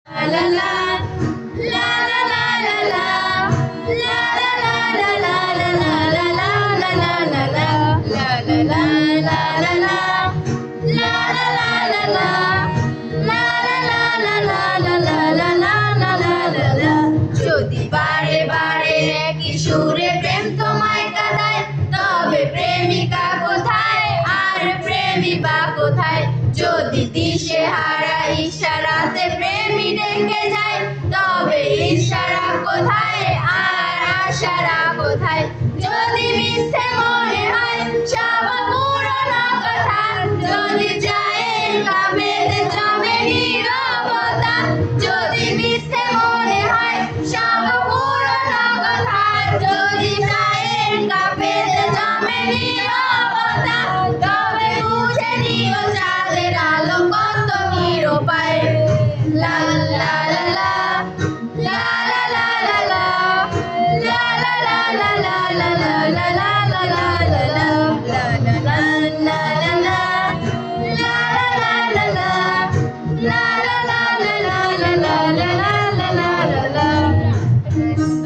La la la la la la la la la la la la la la la la la la la. যদি বারে বারে একই সুরে প্রেম তোমায় কাঁদায়, তবে প্রেমিকা কোথায় আর প্রেমিকা কোথায়? যদি দিশেহারা ইশারাতে প্রেমী ডেকে যায়, তবে ইশারা কোথায় আর আশারা কোথায়? যদি মিথ্যে মনে হয় সব পুরনো কথা, যদি যায় কামেতে জমে নীরবতা,